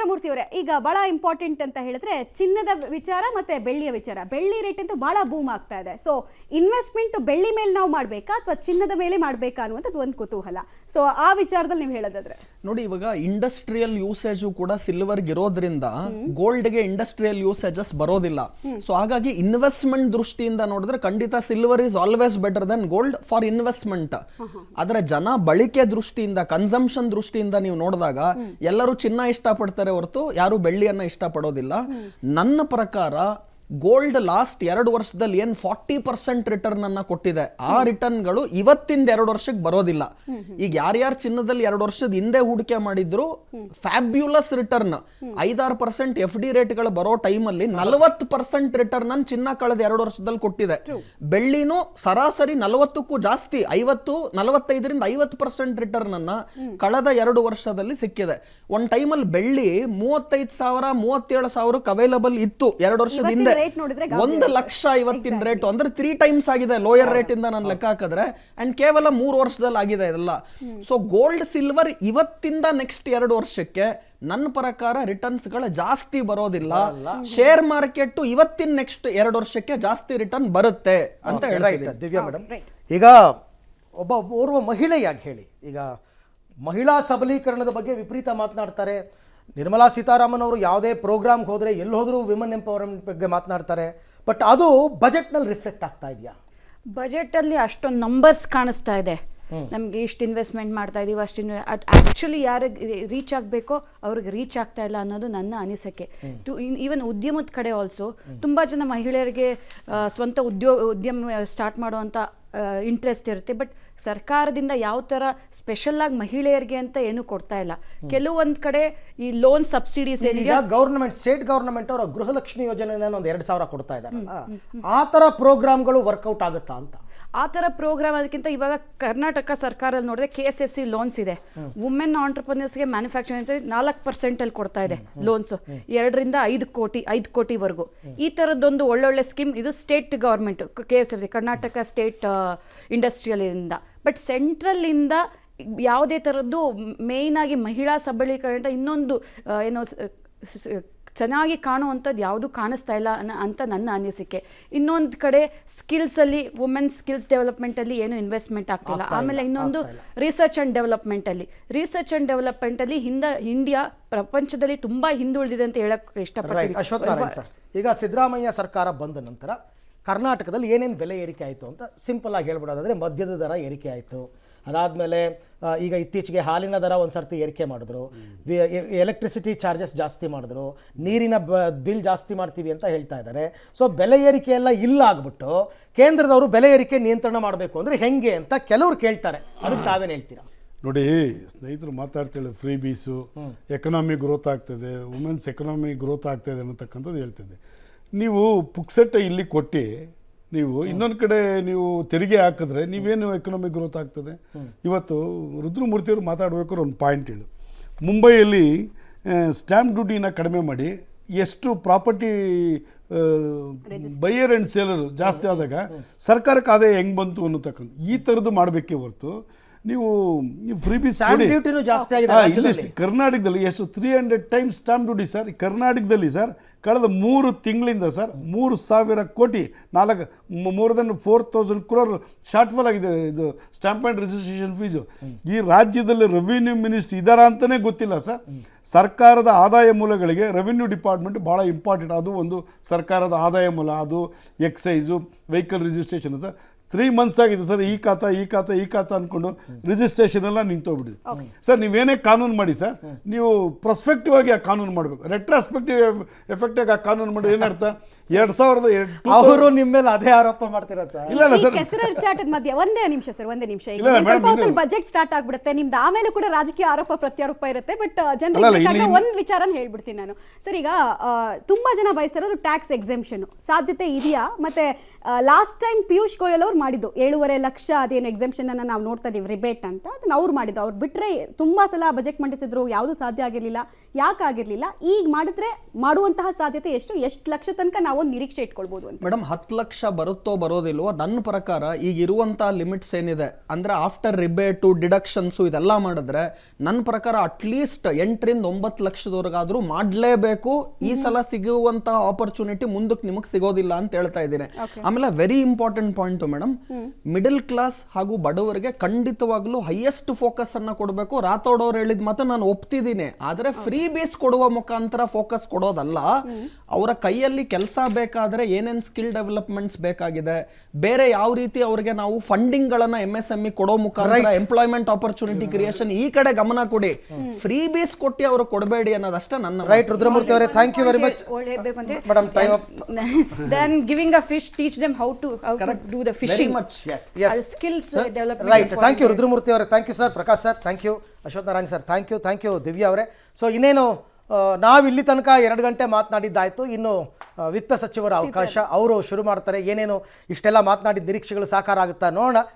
ರುದ್ರಮೂರ್ತಿ ಅವರೇ, ಈಗ ಬಹಳ ಇಂಪಾರ್ಟೆಂಟ್ ಅಂತ ಹೇಳಿದ್ರೆ ಚಿನ್ನದ ವಿಚಾರ ಮತ್ತೆ ಬೆಳ್ಳಿಯ ವಿಚಾರ. ಬೆಳ್ಳಿ ರೇಟ್ ಅಂತೂ ಬಹಳ ಬೂಮ್ ಆಗ್ತಾ ಇದೆ. ಸೊ ಇನ್ವೆಸ್ಟ್ಮೆಂಟ್ ಬೆಳ್ಳಿ ಮೇಲೆ ನಾವು ಮಾಡಬೇಕಾ ಅಥವಾ ಚಿನ್ನದ ಮೇಲೆ ಮಾಡಬೇಕಾ ಅನ್ನುವಂಥದ್ದು ಒಂದು ಕುತೂಹಲ. ಸೊ ಆ ವಿಚಾರದಲ್ಲಿ ನೀವು ಹೇಳೋದಾದ್ರೆ ನೋಡಿ, ಇವಾಗ ಇಂಡಸ್ಟ್ರಿಯಲ್ ಯೂಸೇಜು ಕೂಡ ಸಿಲ್ವರ್ಗೆ ಇರೋದ್ರಿಂದ ಗೋಲ್ಡ್ಗೆ ಇಂಡಸ್ಟ್ರಿಯಲ್ ಯೂಸೇಜಸ್ ಬರೋದಿಲ್ಲ. ಸೊ ಹಾಗಾಗಿ ಇನ್ವೆಸ್ಟ್ಮೆಂಟ್ ದೃಷ್ಟಿಯಿಂದ ನೋಡಿದ್ರೆ ಖಂಡಿತ silver is always better than gold for investment. ಆದ್ರೆ ಜನ ಬಳಕೆ ದೃಷ್ಟಿಯಿಂದ, ಕನ್ಸಂಪ್ಷನ್ ದೃಷ್ಟಿಯಿಂದ ನೀವು ನೋಡಿದಾಗ ಎಲ್ಲರೂ ಚಿನ್ನ ಇಷ್ಟಪಡ್ತಾರೆ ಹೊರತು ಯಾರು ಬೆಳ್ಳಿಯನ್ನ ಇಷ್ಟಪಡೋದಿಲ್ಲ. ನನ್ನ ಪ್ರಕಾರ ಗೋಲ್ಡ್ ಲಾಸ್ಟ್ 2 ವರ್ಷದಲ್ಲಿ ಏನ್ 40% ರಿಟರ್ನ್ ಅನ್ನ ಕೊಟ್ಟಿದೆ, ಆ ರಿಟರ್ನ್ಗಳು ಇವತ್ತಿಂದ 2 ವರ್ಷಕ್ಕೆ ಬರೋದಿಲ್ಲ. ಈಗ ಯಾರ್ಯಾರು ಚಿನ್ನದಲ್ಲಿ 2 ವರ್ಷದ ಹಿಂದೆ ಹೂಡಿಕೆ ಮಾಡಿದ್ರು ಫ್ಯಾಬ್ಯುಲಸ್ ರಿಟರ್ನ್ 5-6% FD ರೇಟ್ಗಳು ಬರೋ ಟೈಮಲ್ಲಿ 40% ರಿಟರ್ನ್ ಅನ್ನು ಚಿನ್ನ ಕಳೆದ 2 ವರ್ಷದಲ್ಲಿ ಕೊಟ್ಟಿದೆ. ಬೆಳ್ಳಿನೂ ಸರಾಸರಿ 40ಕ್ಕೂ ಜಾಸ್ತಿ, 45ರಿಂದ 50% ರಿಟರ್ನ್ ಅನ್ನ ಕಳೆದ 2 ವರ್ಷದಲ್ಲಿ ಸಿಕ್ಕಿದೆ. ಒಂದ್ ಟೈಮಲ್ಲಿ ಬೆಳ್ಳಿ 35,000 37,000 ಅವೈಲಬಲ್ ಇತ್ತು 2 ವರ್ಷದ ಹಿಂದೆ. 1 ಲಕ್ಷ ಇವತ್ತಿನ ರೇಟ್ ಅಂದ್ರೆ 3 ಟೈಮ್ಸ್ ಆಗಿದೆ ಲೋಯರ್ ರೇಟ್ ಇಂದ ನಾನು ಲೆಕ್ಕ ಹಾಕಿದ್ರೆ. ಅಂಡ್ ಕೇವಲ 3 ವರ್ಷದಲ್ಲಿ ಆಗಿದೆ ಇದೆಲ್ಲ. ಸೊ ಗೋಲ್ಡ್ ಸಿಲ್ವರ್ ಇವತ್ತಿಂದ ನೆಕ್ಸ್ಟ್ 2 ವರ್ಷಕ್ಕೆ ನನ್ನ ಪ್ರಕಾರ ರಿಟರ್ನ್ಸ್ ಗಳ ಜಾಸ್ತಿ ಬರೋದಿಲ್ಲ. ಶೇರ್ ಮಾರ್ಕೆಟ್ ಇವತ್ತಿನ ನೆಕ್ಸ್ಟ್ 2 ವರ್ಷಕ್ಕೆ ಜಾಸ್ತಿ ರಿಟರ್ನ್ ಬರುತ್ತೆ ಅಂತ ಹೇಳ್ತೀನಿ. ದಿವ್ಯಾ ಮೇಡಮ್, ಈಗ ಓರ್ವ ಮಹಿಳೆಯಾಗಿ ಹೇಳಿ, ಈಗ ಮಹಿಳಾ ಸಬಲೀಕರಣದ ಬಗ್ಗೆ ವಿಪರೀತ ಮಾತನಾಡ್ತಾರೆ. ನಿರ್ಮಲಾ ಸೀತಾರಾಮನ್ ಅವರು ಯಾವುದೇ ಪ್ರೋಗ್ರಾಮ್ಗೆ ಹೋದರೆ ಎಲ್ಲಿ ಹೋದರೂ ವಿಮೆನ್ ಎಂಪವರ್ಮೆಂಟ್ ಬಗ್ಗೆ ಮಾತನಾಡ್ತಾರೆ. ಬಟ್ ಅದು ಬಜೆಟ್ನಲ್ಲಿ ರಿಫ್ಲೆಕ್ಟ್ ಆಗ್ತಾ ಇದೆಯಾ? ಬಜೆಟಲ್ಲಿ ಅಷ್ಟೊಂದು ನಂಬರ್ಸ್ ಕಾಣಿಸ್ತಾ ಇದೆ. ನಮಗೆ ಇಷ್ಟು ಇನ್ವೆಸ್ಟ್ಮೆಂಟ್ ಮಾಡ್ತಾ ಇದೀವಿ, ಅಷ್ಟು ಆ್ಯಕ್ಚುಲಿ ಯಾರಿಗೆ ರೀಚ್ ಆಗಬೇಕೋ ಅವ್ರಿಗೆ ರೀಚ್ ಆಗ್ತಾ ಇಲ್ಲ ಅನ್ನೋದು ನನ್ನ ಅನಿಸಿಕೆ. ಈವನ್ ಉದ್ಯಮದ ಕಡೆ ಆಲ್ಸೋ ತುಂಬ ಜನ ಮಹಿಳೆಯರಿಗೆ ಸ್ವಂತ ಉದ್ಯಮ ಸ್ಟಾರ್ಟ್ ಮಾಡುವಂಥ ಇಂಟ್ರೆಸ್ಟ್ ಇರುತ್ತೆ. ಬಟ್ ಸರ್ಕಾರದಿಂದ ಯಾವ ಥರ ಸ್ಪೆಷಲ್ಲಾಗಿ ಮಹಿಳೆಯರಿಗೆ ಅಂತ ಏನೂ ಕೊಡ್ತಾ ಇಲ್ಲ. ಕೆಲವೊಂದು ಕಡೆ ಈ ಲೋನ್ ಸಬ್ಸಿಡೀಸ್ ಏನಿದೆ, ಗೌರ್ಮೆಂಟ್ ಸ್ಟೇಟ್ ಗೌರ್ಮೆಂಟ್ ಅವರ ಗೃಹಲಕ್ಷ್ಮಿ ಯೋಜನೆಯಲ್ಲಿ ಒಂದು 2,000 ಕೊಡ್ತಾ ಇದ್ದಾರೆ. ಆ ಥರ ಪ್ರೋಗ್ರಾಮ್ಗಳು ವರ್ಕೌಟ್ ಆಗುತ್ತಾ ಅಂತ? ಆ ಥರ ಪ್ರೋಗ್ರಾಮ್ ಅದಕ್ಕಿಂತ ಇವಾಗ ಕರ್ನಾಟಕ ಸರ್ಕಾರದಲ್ಲಿ ನೋಡಿದ್ರೆ KSFC ಲೋನ್ಸ್ ಇದೆ. ವುಮೆನ್ ಆಂಟ್ರಪ್ರನರ್ಸ್ಗೆ ಮ್ಯಾನುಫ್ಯಾಕ್ಚರಿಂಗ್ 4% ಕೊಡ್ತಾ ಇದೆ ಲೋನ್ಸು, 2ರಿಂದ 5 ಕೋಟಿವರೆಗೂ. ಈ ಥರದ್ದೊಂದು ಒಳ್ಳೊಳ್ಳೆ ಸ್ಕೀಮ್ ಇದು state government KSFC Karnataka state industrial ಇಂದ. ಬಟ್ ಸೆಂಟ್ರಲ್ಲಿಂದ ಯಾವುದೇ ಥರದ್ದು ಮೇಯ್ನ್ ಆಗಿ ಮಹಿಳಾ ಸಬಲೀಕರಣ ಇನ್ನೊಂದು ಏನೋ ಚೆನ್ನಾಗಿ ಕಾಣುವಂಥದ್ದು ಯಾವುದೂ ಕಾಣಿಸ್ತಾ ಇಲ್ಲ ಅಂತ ನನ್ನ ಅನಿಸಿಕೆ. ಇನ್ನೊಂದು ಕಡೆ ಸ್ಕಿಲ್ಸಲ್ಲಿ ವುಮೆನ್ ಸ್ಕಿಲ್ಸ್ ಡೆವಲಪ್ಮೆಂಟಲ್ಲಿ ಏನು ಇನ್ವೆಸ್ಟ್ಮೆಂಟ್ ಆಗ್ತಿಲ್ಲ. ಆಮೇಲೆ ಇನ್ನೊಂದು ರಿಸರ್ಚ್ ಆ್ಯಂಡ್ ಡೆವಲಪ್ಮೆಂಟಲ್ಲಿ ಇಂಡಿಯಾ ಪ್ರಪಂಚದಲ್ಲಿ ತುಂಬ ಹಿಂದುಳಿದಿದೆ ಅಂತ ಹೇಳಕ್ಕೆ ಇಷ್ಟಪಡ್ತೀನಿ. ಈಗ ಸಿದ್ದರಾಮಯ್ಯ ಸರ್ಕಾರ ಬಂದ ನಂತರ ಕರ್ನಾಟಕದಲ್ಲಿ ಏನೇನು ಬೆಲೆ ಏರಿಕೆ ಆಯಿತು ಅಂತ ಸಿಂಪಲ್ ಆಗಿ ಹೇಳ್ಬಿಡೋದಾದರೆ, ಮದ್ಯದ ದರ ಏರಿಕೆ ಆಯಿತು. ಅದಾದಮೇಲೆ ಈಗ ಇತ್ತೀಚೆಗೆ ಹಾಲಿನ ದರ ಒಂದು ಸರ್ತಿ ಏರಿಕೆ ಮಾಡಿದ್ರು, ಎಲೆಕ್ಟ್ರಿಸಿಟಿ ಚಾರ್ಜಸ್ ಜಾಸ್ತಿ ಮಾಡಿದ್ರು, ನೀರಿನ ಬಿಲ್ ಜಾಸ್ತಿ ಮಾಡ್ತೀವಿ ಅಂತ ಹೇಳ್ತಾ ಇದ್ದಾರೆ. ಸೊ ಬೆಲೆ ಏರಿಕೆ ಎಲ್ಲ ಇಲ್ಲ ಆಗ್ಬಿಟ್ಟು ಕೇಂದ್ರದವರು ಬೆಲೆ ಏರಿಕೆ ನಿಯಂತ್ರಣ ಮಾಡಬೇಕು ಅಂದರೆ ಹೆಂಗೆ ಅಂತ ಕೆಲವ್ರು ಕೇಳ್ತಾರೆ. ಅದಕ್ಕೆ ತಾವೇನು ಹೇಳ್ತೀರಾ? ನೋಡಿ ಸ್ನೇಹಿತರು ಮಾತಾಡ್ತೇಳಿ ಫ್ರೀ ಬೀಸು, ಎಕನಾಮಿ ಗ್ರೋತ್ ಆಗ್ತದೆ, ವುಮೆನ್ಸ್ ಎಕನಾಮಿ ಗ್ರೋತ್ ಆಗ್ತಾಯಿದೆ ಅನ್ನತಕ್ಕಂಥದ್ದು ಹೇಳ್ತಿದ್ದೆ. ನೀವು ಪುಕ್ಸೆಟ್ಟೆ ಇಲ್ಲಿ ಕೊಟ್ಟು ನೀವು ಇನ್ನೊಂದು ಕಡೆ ನೀವು ತೆರಿಗೆ ಹಾಕಿದ್ರೆ ನೀವೇನು ಎಕನಾಮಿಕ್ ಗ್ರೋತ್ ಆಗ್ತದೆ? ಇವತ್ತು ರುದ್ರಮೂರ್ತಿಯವರು ಮಾತಾಡಬೇಕಾದ್ರೆ ಒಂದು ಪಾಯಿಂಟ್ ಹೇಳು. ಮುಂಬೈಯಲ್ಲಿ ಸ್ಟ್ಯಾಂಪ್ ಡ್ಯೂಟಿನ ಕಡಿಮೆ ಮಾಡಿ ಎಷ್ಟು ಪ್ರಾಪರ್ಟಿ ಬೈಯರ್ ಆ್ಯಂಡ್ ಸೇಲರ್ ಜಾಸ್ತಿ ಆದಾಗ ಸರ್ಕಾರಕ್ಕೆ ಆದಾಯ ಹೆಂಗೆ ಬಂತು ಅನ್ನತಕ್ಕಂಥ ಈ ಥರದ್ದು ಮಾಡಬೇಕೇ ಹೊರತು ನೀವು ಫ್ರೀ ಬೀಸ್ ಇಲ್ಲಿ ಕರ್ನಾಟಕದಲ್ಲಿ ಎಷ್ಟು 300 ಟೈಮ್ಸ್ ಸ್ಟಾಂಪ್ ಡ್ಯೂಟಿ ಸರ್. ಕರ್ನಾಟಕದಲ್ಲಿ ಸರ್ ಕಳೆದ 3 ತಿಂಗಳಿಂದ ಸರ್ 3,000 ಕೋಟಿ, more than 4,000 crore short fall ಆಗಿದೆ ಇದು ಸ್ಟಾಂಪ್ ಆ್ಯಂಡ್ ರಿಜಿಸ್ಟ್ರೇಷನ್ ಫೀಸು. ಈ ರಾಜ್ಯದಲ್ಲಿ ರೆವಿನ್ಯೂ ಮಿನಿಸ್ಟ್ರಿ ಇದ್ದಾರಾ ಅಂತಲೇ ಗೊತ್ತಿಲ್ಲ ಸರ್. ಸರ್ಕಾರದ ಆದಾಯ ಮೂಲಗಳಿಗೆ ರೆವಿನ್ಯೂ ಡಿಪಾರ್ಟ್ಮೆಂಟ್ ಭಾಳ ಇಂಪಾರ್ಟೆಂಟ್. ಅದು ಒಂದು ಸರ್ಕಾರದ ಆದಾಯ ಮೂಲ, ಅದು excise, vehicle registration sir. 3 months ಆಗಿದೆ ಸರ್. ಈ ಖಾತಾ ಅಂದ್ಕೊಂಡು ರಿಜಿಸ್ಟ್ರೇಷನ್ ಎಲ್ಲ ನಿಂತೋಗ್ಬಿಟ್ಟಿದೆ ಸರ್. ನೀವೇನೇ ಕಾನೂನು ಮಾಡಿ ಸರ್, ನೀವು ಪ್ರೊಸ್ಪೆಕ್ಟಿವ್ ಆಗಿ ಆ ಕಾನೂನು ಮಾಡಬೇಕು. ರೆಟ್ರಾಸ್ಪೆಕ್ಟಿವ್ ಎಫೆಕ್ಟ್ ಆಗಿ ಆ ಕಾನೂನು ಮಾಡಿ ಏನರ್ಥ? 2002 ಅವರು ನಿಮ್ಮ ಮೇಲೆ ಅದೇ ಆರೋಪ ಮಾಡ್ತಿರೋದು ಸರ್. ಇಲ್ಲ ಸರ್, ಕೆಸರಚಾಟದ ಮಧ್ಯೆ ಒಂದೇ ನಿಮಿಷ. ಬಜೆಟ್ ಸ್ಟಾರ್ಟ್ ಆಗ್ಬಿಡುತ್ತೆ ನಿಮ್ದು, ಆಮೇಲೆ ಕೂಡ ರಾಜಕೀಯ ಆರೋಪ ಪ್ರತ್ಯಾರೋಪ ಇರುತ್ತೆ. ಬಟ್ ಜನರಿಗೆ ಒಂದು ವಿಚಾರನ ಹೇಳ್ಬಿಡ್ತೀನಿ ನಾನು ಸರ್. ಈಗ ತುಂಬಾ ಜನ ಬಯಸ್ತಿರೋದು ಟ್ಯಾಕ್ಸ್ ಎಕ್ಸೆಂಪ್ಷನ್ ಸಾಧ್ಯತೆ ಇದೆಯಾ? ಮತ್ತೆ ಲಾಸ್ಟ್ ಟೈಮ್ ಪಿಯೂಷ್ ಗೋಯಲ್ ಅವರು ಅವ್ರು ಮಾಡಿದ್ದು 7.5 ಲಕ್ಷ ಅದೇನು ಎಕ್ಸೆಂಪ್ಷನ್ ಅನ್ನ ನಾವು ನೋಡ್ತಾ ಇದೀವಿ ರಿಬೇಟ್ ಅಂತ, ಅದನ್ನ ಅವ್ರು ಮಾಡಿದ್ದು. ಅವ್ರು ಬಿಟ್ರೆ ತುಂಬಾ ಸಲ ಬಜೆಟ್ ಮಂಡಿಸಿದ್ರು, ಯಾವುದು ಸಾಧ್ಯ ಆಗಿರ್ಲಿಲ್ಲ. ಯಾಕಾಗಿರ್ಲಿಲ್ಲ? ಈಗ ಮಾಡಿದ್ರೆ ಮಾಡುವಂತಹ ಸಾಧ್ಯತೆ ಎಷ್ಟು ಲಕ್ಷ ತನಕ ನಾವು ನಿರೀಕ್ಷೆ ಇಟ್ಕೊಳ್ಬಹುದು ಅಂತ? ಮೇಡಮ್ 10 ಲಕ್ಷ ಬರುತ್ತೋ ಬರೋದಿಲ್ವೋ, ನನ್ನ ಪ್ರಕಾರ ಈಗ ಇರುವಂತ ಲಿಮಿಟ್ಸ್ ಏನಿದೆ ಅಂದ್ರೆ ಆಫ್ಟರ್ ರಿಬೇಟು ಡಿಡಕ್ಷನ್ಸು ಇದೆಲ್ಲ ಮಾಡಿದ್ರೆ ನನ್ನ ಪ್ರಕಾರ ಅಟ್ಲೀಸ್ಟ್ 8 ರಿಂದ 9 ಲಕ್ಷದವರೆಗಾದ್ರೂ ಮಾಡಲೇಬೇಕು. ಈ ಸಲ ಸಿಗುವಂತ ಆಪರ್ಚುನಿಟಿ ಮುಂದಕ್ಕೆ ನಿಮಗೆ ಸಿಗೋದಿಲ್ಲ ಅಂತ ಹೇಳ್ತಾ ಇದ್ದೀನಿ. ಆಮೇಲೆ very important point madam, middle class ಹಾಗೂ ಬಡವರಿಗೆ ಖಂಡಿತವಾಗ್ಲೂ ಹೈಯೆಸ್ಟ್ ಫೋಕಸ್ ಅನ್ನ ಕೊಡಬೇಕು. ರಾಥೋಡ್ ಅವ್ರು ಹೇಳಿದ ಮಾತ್ರ ನಾನು ಒಪ್ತಿದ್ದೀನಿ. ಆದ್ರೆ ಫ್ರೀ ಬೇಸ್ ಕೊಡುವ ಮುಖಾಂತರ ಫೋಕಸ್ ಕೊಡೋದಲ್ಲ. ಅವರ ಕೈಯಲ್ಲಿ ಕೆಲಸ ಬೇಕಾದ್ರೆ ಏನೇನ್ ಸ್ಕಿಲ್ ಡೆವಲಪ್ಮೆಂಟ್ಸ್ ಬೇಕಾಗಿದೆ, ಬೇರೆ ಯಾವ ರೀತಿ ಅವ್ರಿಗೆ ನಾವು ಫಂಡಿಂಗ್ ಗಳನ್ನ MSME ಕೊಡೋ ಮುಖಾಂತರ ಎಂಪ್ಲಾಯ್ಮೆಂಟ್ ಆಪರ್ಚುನಿಟಿ ಕ್ರಿಯೇಷನ್ ಈ ಕಡೆ ಗಮನ ಕೊಡಿ. ಫ್ರೀ ಬೇಸ್ ಕೊಟ್ಟಿ ಅವರು ಕೊಡಬೇಡಿ ಅನ್ನೋದಷ್ಟೇ ನನ್ನ ರೈಟ್. ರುದ್ರಮೂರ್ತಿ ಅವರೇ, thank you very much. Madam, time up. Then giving a fish, teach them how to do the fishing. Skills development. Right. Thank you Rudramurthy ಅವರೇ, thank you sir. Prakash sir, thank you. Ashwath Narayan sir, thank you. Divya ಅವರೇ, so ಇನ್ನೇನು ನಾವಿಲ್ಲಿ ತನಕ 2 ಗಂಟೆ ಮಾತನಾಡಿದ್ದಾಯ್ತು. ಇನ್ನು ವಿತ್ತ ಸಚಿವರ ಅವಕಾಶ, ಅವರು ಶುರು ಮಾಡ್ತಾರೆ. ಏನೇನು ಇಷ್ಟೆಲ್ಲ ಮಾತನಾಡಿದ ನಿರೀಕ್ಷೆಗಳು ಸಾಕಾರ ಆಗುತ್ತಾ ನೋಡೋಣ.